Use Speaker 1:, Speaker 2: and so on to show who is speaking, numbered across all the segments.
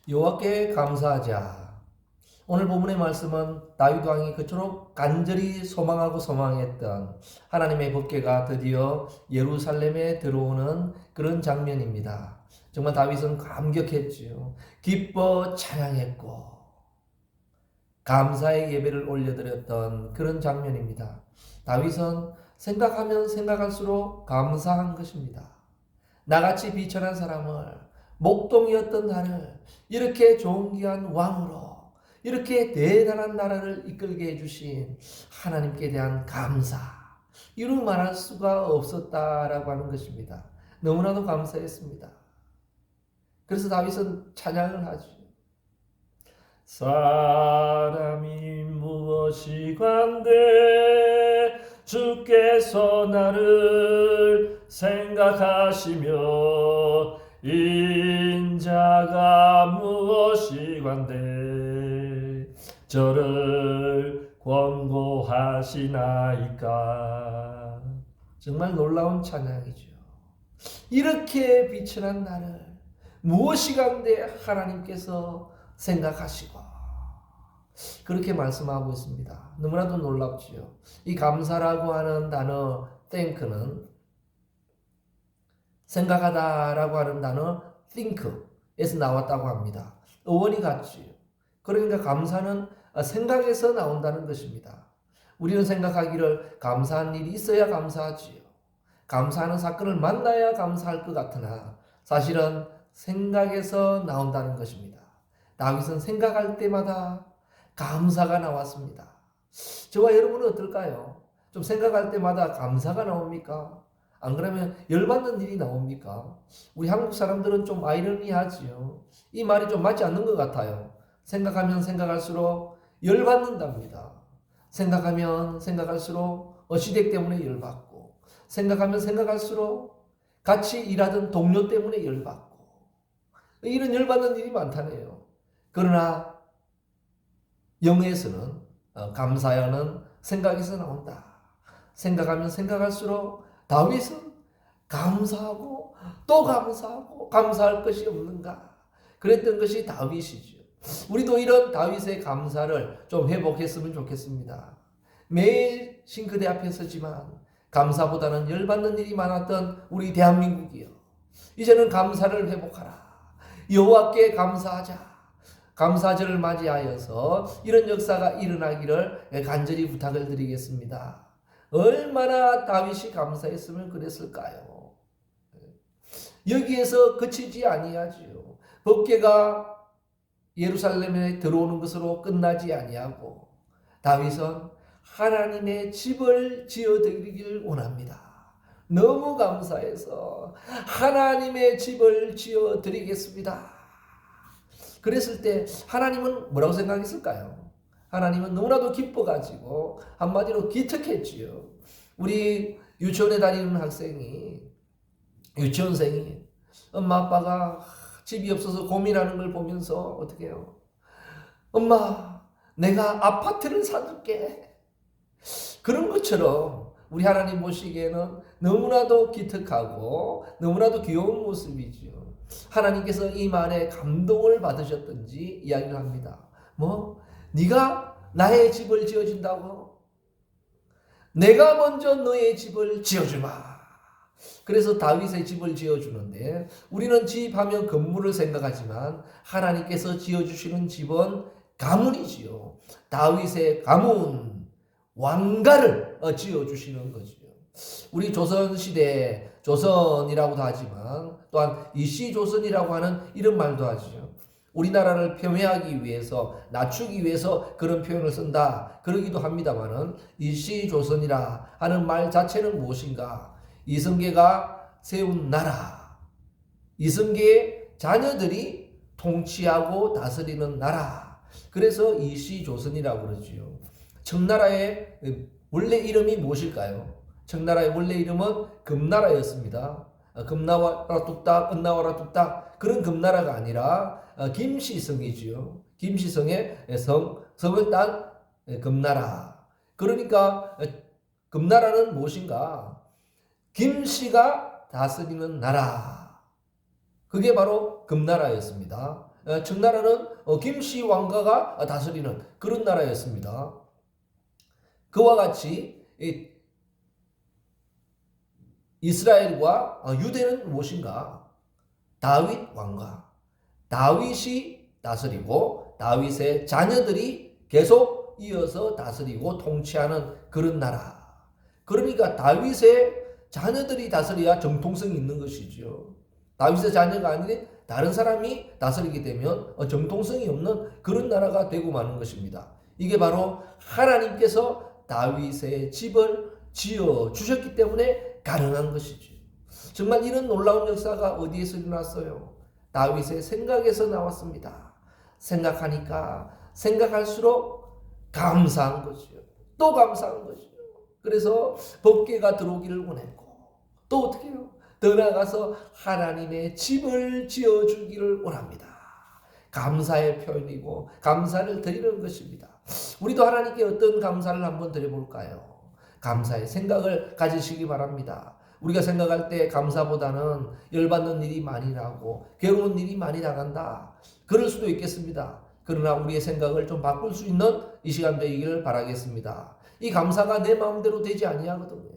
Speaker 1: 여호와께 감사하자. 오늘 본문의 말씀은 다윗 왕이 그토록 간절히 소망하고 소망했던 하나님의 법궤가 드디어 예루살렘에 들어오는 그런 장면입니다. 정말 다윗은 감격했지요. 기뻐 찬양했고 감사의 예배를 올려드렸던 그런 장면입니다. 다윗은 생각하면 생각할수록 감사한 것입니다. 나같이 비천한 사람을, 목동이었던 나를 이렇게 존귀한 왕으로, 이렇게 대단한 나라를 이끌게 해주신 하나님께 대한 감사, 이루 말할 수가 없었다라고 하는 것입니다. 너무나도 감사했습니다. 그래서 다윗은 찬양을 하죠. 사람이 무엇이 간데 주께서 나를 생각하시며 인자가 무엇이 간데 저를 권고하시나이까. 정말 놀라운 찬양이죠. 이렇게 비천한 나를 무엇이 간데 하나님께서 생각하시고 그렇게 말씀하고 있습니다. 너무나도 놀랍지요. 이 감사라고 하는 단어 thank는 생각하다라고 하는 단어 think에서 나왔다고 합니다. 어원이 같지요. 그러니까 감사는 생각에서 나온다는 것입니다. 우리는 생각하기를 감사한 일이 있어야 감사하지요. 감사하는 사건을 만나야 감사할 것 같으나 사실은 생각에서 나온다는 것입니다. 다윗은 생각할 때마다 감사가 나왔습니다. 저와 여러분은 어떨까요? 좀 생각할 때마다 감사가 나옵니까? 안 그러면 열받는 일이 나옵니까? 우리 한국 사람들은 좀 아이러니하지요. 이 말이 좀 맞지 않는 것 같아요. 생각하면 생각할수록 열받는답니다. 생각하면 생각할수록 시댁 때문에 열받고, 생각하면 생각할수록 같이 일하던 동료 때문에 열받고, 이런 열받는 일이 많다네요. 그러나 영어에서는 감사야는 생각에서 나온다. 생각하면 생각할수록 다윗은 감사하고 또 감사하고 감사할 것이 없는가. 그랬던 것이 다윗이죠. 우리도 이런 다윗의 감사를 좀 회복했으면 좋겠습니다. 매일 싱크대 앞에 서지만 감사보다는 열받는 일이 많았던 우리 대한민국이요. 이제는 감사를 회복하라. 여호와께 감사하자. 감사절을 맞이하여서 이런 역사가 일어나기를 간절히 부탁을 드리겠습니다. 얼마나 다윗이 감사했으면 그랬을까요? 여기에서 그치지 아니하지요. 법궤가 예루살렘에 들어오는 것으로 끝나지 아니하고 다윗은 하나님의 집을 지어드리길 원합니다. 너무 감사해서 하나님의 집을 지어드리겠습니다. 그랬을 때 하나님은 뭐라고 생각했을까요? 하나님은 너무나도 기뻐가지고 한마디로 기특했지요. 우리 유치원에 다니는 유치원생이 엄마 아빠가 집이 없어서 고민하는 걸 보면서 어떻게 해요? 엄마, 내가 아파트를 사줄게. 그런 것처럼 우리 하나님 보시기에는 너무나도 기특하고 너무나도 귀여운 모습이지요. 하나님께서 이 말에 감동을 받으셨던지 이야기를 합니다. 네가 나의 집을 지어준다고? 내가 먼저 너의 집을 지어주마. 그래서 다윗의 집을 지어주는데 우리는 집하면 건물을 생각하지만 하나님께서 지어주시는 집은 가문이지요. 다윗의 가문, 왕가를 지어주시는 거죠. 우리 조선시대 조선이라고도 하지만 또한 이씨조선이라고 하는 이런 말도 하죠. 우리나라를 폄훼하기 위해서 낮추기 위해서 그런 표현을 쓴다 그러기도 합니다만은 이씨조선이라 하는 말 자체는 무엇인가? 이성계가 세운 나라, 이성계의 자녀들이 통치하고 다스리는 나라. 그래서 이씨조선이라고 그러지요. 청나라의 원래 이름이 무엇일까요? 청나라의 원래 이름은 금나라였습니다. 금나와라 뚝딱, 은나와라 뚝딱 그런 금나라가 아니라 김시성이지요. 김시성의 성을 딴 금나라. 그러니까 금나라는 무엇인가? 김씨가 다스리는 나라. 그게 바로 금나라였습니다. 청나라는 김씨 왕가가 다스리는 그런 나라였습니다. 그와 같이 이스라엘과 유대는 무엇인가? 다윗 왕가. 다윗이 다스리고 다윗의 자녀들이 계속 이어서 다스리고 통치하는 그런 나라. 그러니까 다윗의 자녀들이 다스려야 정통성이 있는 것이죠. 다윗의 자녀가 아닌 다른 사람이 다스리게 되면 정통성이 없는 그런 나라가 되고 마는 것입니다. 이게 바로 하나님께서 다윗의 집을 지어 주셨기 때문에 가능한 것이죠. 정말 이런 놀라운 역사가 어디에서 일어났어요? 다윗의 생각에서 나왔습니다. 생각하니까 생각할수록 감사한 거죠. 또 감사한 거죠. 그래서 법궤가 들어오기를 원했고 또 어떻게 해요? 더 나아가서 하나님의 집을 지어주기를 원합니다. 감사의 표현이고 감사를 드리는 것입니다. 우리도 하나님께 어떤 감사를 한번 드려볼까요? 감사의 생각을 가지시기 바랍니다. 우리가 생각할 때 감사보다는 열받는 일이 많이 나고 괴로운 일이 많이 나간다. 그럴 수도 있겠습니다. 그러나 우리의 생각을 좀 바꿀 수 있는 이 시간 되기를 바라겠습니다. 이 감사가 내 마음대로 되지 아니하거든요.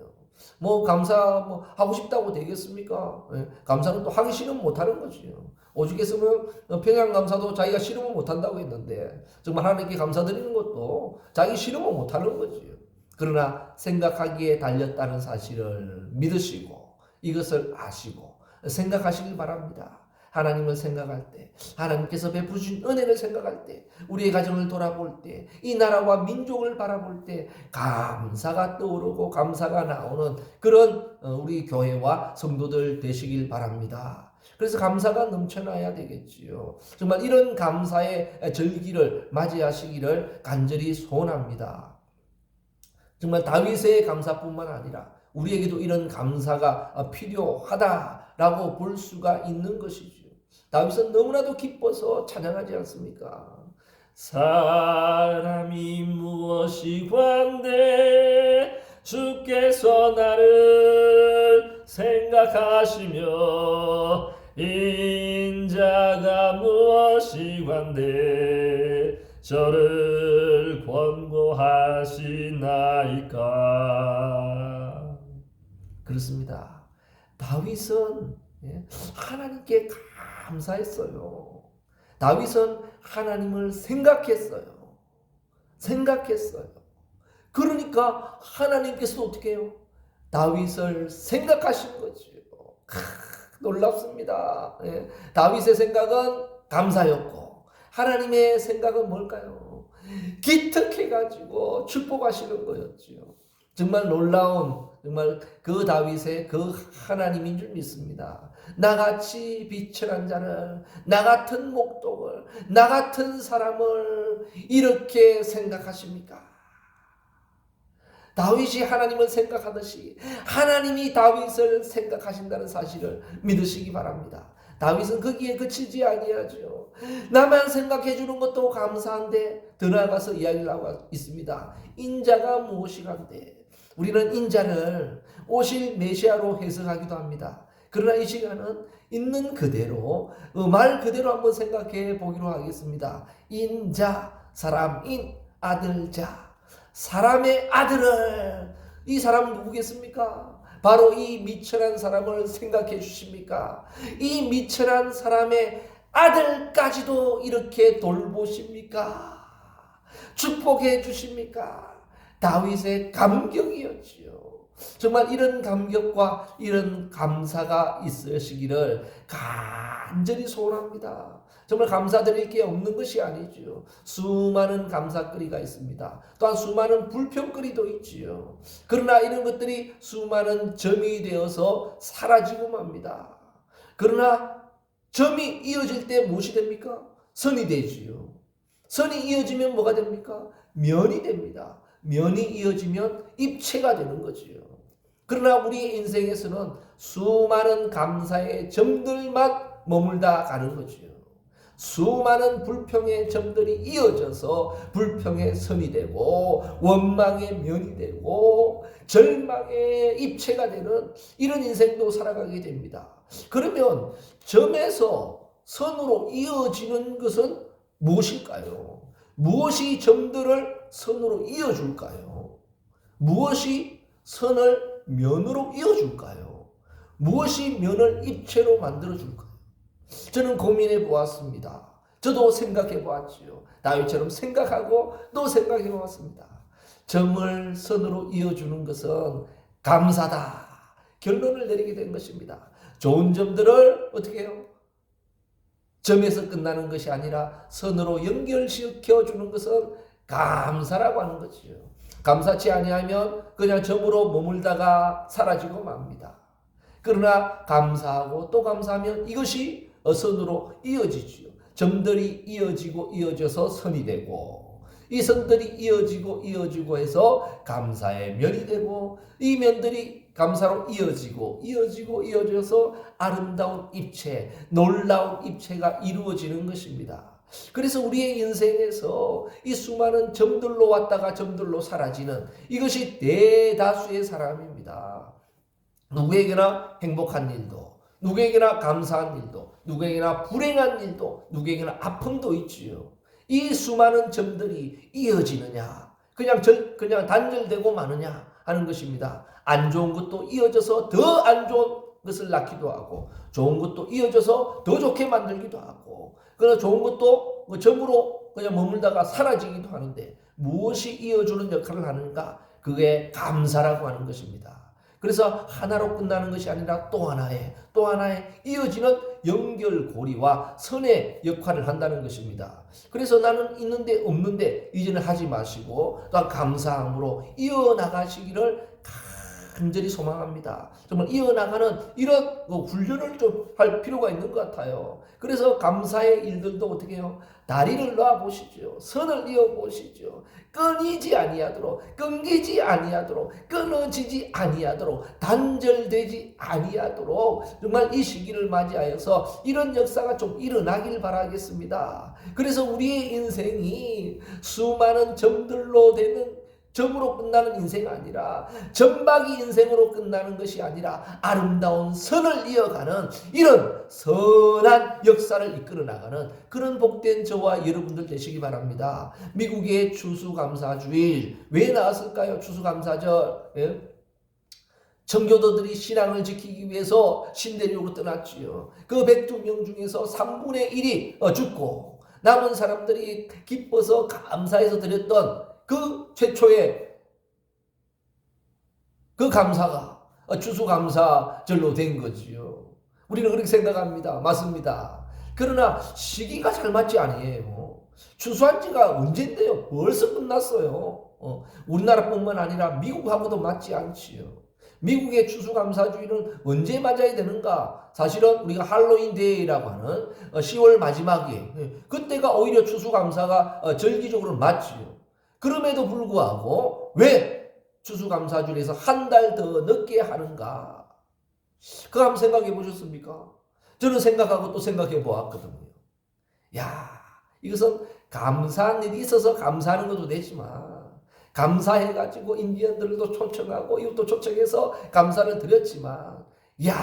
Speaker 1: 감사 하고 싶다고 되겠습니까? 감사는 또 하기 싫으면 못하는 거지요. 오죽했으면 평양 감사도 자기가 싫으면 못한다고 했는데 정말 하나님께 감사드리는 것도 자기 싫으면 못하는 거지요. 그러나 생각하기에 달렸다는 사실을 믿으시고 이것을 아시고 생각하시길 바랍니다. 하나님을 생각할 때, 하나님께서 베푸신 은혜를 생각할 때, 우리의 가정을 돌아볼 때, 이 나라와 민족을 바라볼 때 감사가 떠오르고 감사가 나오는 그런 우리 교회와 성도들 되시길 바랍니다. 그래서 감사가 넘쳐나야 되겠지요. 정말 이런 감사의 절기를 맞이하시기를 간절히 소원합니다. 정말 다윗의 감사뿐만 아니라 우리에게도 이런 감사가 필요하다라고 볼 수가 있는 것이죠. 다윗은 너무나도 기뻐서 찬양하지 않습니까? 사람이 무엇이 관대 주께서 나를 생각하시며 인자가 무엇이 관대 저를 권고하시나이까. 그렇습니다. 다윗은 하나님께 감사했어요. 다윗은 하나님을 생각했어요. 그러니까 하나님께서도 어떻게 해요? 다윗을 생각하신 거죠. 놀랍습니다. 다윗의 생각은 감사였고 하나님의 생각은 뭘까요? 기특해가지고 축복하시는 거였죠. 정말 놀라운 정말 그 다윗의 그 하나님인 줄 믿습니다. 나같이 비천한 자를, 나 같은 목독을, 나 같은 사람을 이렇게 생각하십니까? 다윗이 하나님을 생각하듯이 하나님이 다윗을 생각하신다는 사실을 믿으시기 바랍니다. 다윗은 거기에 그치지 아니하죠. 나만 생각해 주는 것도 감사한데 더 나아가서 이야기를 하고 있습니다. 인자가 무엇이간데 우리는 인자를 오실 메시아로 해석하기도 합니다. 그러나 이 시간은 있는 그대로 말 그대로 한번 생각해 보기로 하겠습니다. 인자, 사람인, 아들자. 사람의 아들을, 이 사람은 누구겠습니까? 바로 이 미천한 사람을 생각해 주십니까? 이 미천한 사람의 아들까지도 이렇게 돌보십니까? 축복해 주십니까? 다윗의 감격이었지요. 정말 이런 감격과 이런 감사가 있으시기를 간절히 소원합니다. 정말 감사드릴 게 없는 것이 아니죠. 수많은 감사거리가 있습니다. 또한 수많은 불평거리도 있지요. 그러나 이런 것들이 수많은 점이 되어서 사라지고 맙니다. 그러나 점이 이어질 때 무엇이 됩니까? 선이 되지요. 선이 이어지면 뭐가 됩니까? 면이 됩니다. 면이 이어지면 입체가 되는 거지요. 그러나 우리 인생에서는 수많은 감사의 점들만 머물다 가는 거지요. 수많은 불평의 점들이 이어져서 불평의 선이 되고 원망의 면이 되고 절망의 입체가 되는 이런 인생도 살아가게 됩니다. 그러면 점에서 선으로 이어지는 것은 무엇일까요? 무엇이 점들을 선으로 이어줄까요? 무엇이 선을 면으로 이어줄까요? 무엇이 면을 입체로 만들어줄까요? 저는 고민해 보았습니다. 저도 생각해 보았지요. 다윗처럼 생각하고 또 생각해 보았습니다. 점을 선으로 이어주는 것은 감사다. 결론을 내리게 된 것입니다. 좋은 점들을 어떻게 해요? 점에서 끝나는 것이 아니라 선으로 연결시켜 주는 것은 감사라고 하는 거지요. 감사치 아니하면 그냥 점으로 머물다가 사라지고 맙니다. 그러나 감사하고 또 감사하면 이것이 선으로 이어지지요. 점들이 이어지고 이어져서 선이 되고, 이 선들이 이어지고 해서 감사의 면이 되고, 이 면들이 감사로 이어져서 아름다운 입체, 놀라운 입체가 이루어지는 것입니다. 그래서 우리의 인생에서 이 수많은 점들로 왔다가 점들로 사라지는 이것이 대다수의 사람입니다. 누구에게나 행복한 일도, 누구에게나 감사한 일도, 누구에게나 불행한 일도, 누구에게나 아픔도 있지요. 이 수많은 점들이 이어지느냐, 그냥 단절되고 마느냐 하는 것입니다. 안 좋은 것도 이어져서 더 안 좋은 것을 낳기도 하고, 좋은 것도 이어져서 더 좋게 만들기도 하고, 그러나 좋은 것도 점으로 그냥 머물다가 사라지기도 하는데, 무엇이 이어주는 역할을 하는가? 그게 감사라고 하는 것입니다. 그래서 하나로 끝나는 것이 아니라 또 하나의 이어지는 연결고리와 선의 역할을 한다는 것입니다. 그래서 나는 있는데 없는데 이제는 하지 마시고 또한 감사함으로 이어나가시기를 간절히 소망합니다. 정말 이어나가는 이런 훈련을 좀 할 필요가 있는 것 같아요. 그래서 감사의 일들도 어떻게 해요? 다리를 놓아 보시죠. 선을 이어 보시죠. 끊이지 아니하도록, 끊기지 아니하도록, 끊어지지 아니하도록, 단절되지 아니하도록 정말 이 시기를 맞이하여서 이런 역사가 좀 일어나길 바라겠습니다. 그래서 우리의 인생이 수많은 점들로 되는, 점으로 끝나는 인생이 아니라, 점박이 인생으로 끝나는 것이 아니라 아름다운 선을 이어가는 이런 선한 역사를 이끌어 나가는 그런 복된 저와 여러분들 되시기 바랍니다. 미국의 추수감사주일 왜 나왔을까요? 추수감사절. 예? 청교도들이 신앙을 지키기 위해서 신대륙으로 떠났지요. 그 102명 중에서 3분의 1이 죽고 남은 사람들이 기뻐서 감사해서 드렸던 그 최초의 그 감사가 추수감사절로 된 거지요. 우리는 그렇게 생각합니다. 맞습니다. 그러나 시기가 잘 맞지 아니에요. 추수한 지가 언젠데요? 벌써 끝났어요. 우리나라뿐만 아니라 미국하고도 맞지 않지요. 미국의 추수감사주일은 언제 맞아야 되는가? 사실은 우리가 할로윈 데이라고 하는 10월 마지막에, 그때가 오히려 추수감사가 절기적으로 맞지요. 그럼에도 불구하고 왜 추수감사주일에서 한 달 더 늦게 하는가? 그거 한번 생각해 보셨습니까? 저는 생각하고 또 생각해 보았거든요. 야, 이것은 감사한 일이 있어서 감사하는 것도 되지만, 감사해가지고 인디언들도 초청하고 이것도 초청해서 감사를 드렸지만, 야,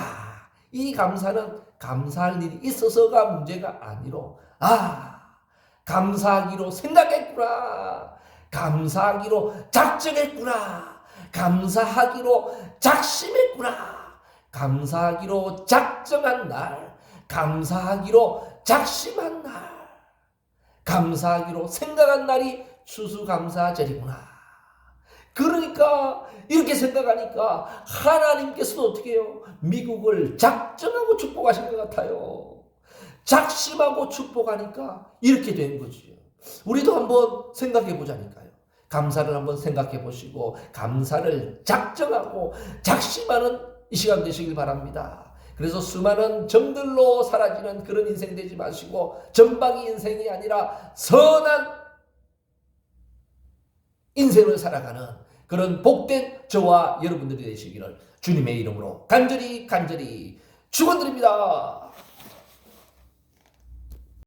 Speaker 1: 이 감사는 감사할 일이 있어서가 문제가 아니로, 감사하기로 생각했구나. 감사하기로 작정했구나. 감사하기로 작심했구나. 감사하기로 작정한 날, 감사하기로 작심한 날, 감사하기로 생각한 날이 추수감사절이구나. 그러니까 이렇게 생각하니까 하나님께서도 어떻게 해요? 미국을 작정하고 축복하신 것 같아요. 작심하고 축복하니까 이렇게 된 거지요. 우리도 한번 생각해 보자니까요. 감사를 한번 생각해 보시고 감사를 작정하고 작심하는 이 시간 되시길 바랍니다. 그래서 수많은 점들로 사라지는 그런 인생 되지 마시고 점박이 인생이 아니라 선한 인생을 살아가는 그런 복된 저와 여러분들이 되시기를 주님의 이름으로 간절히 축원드립니다.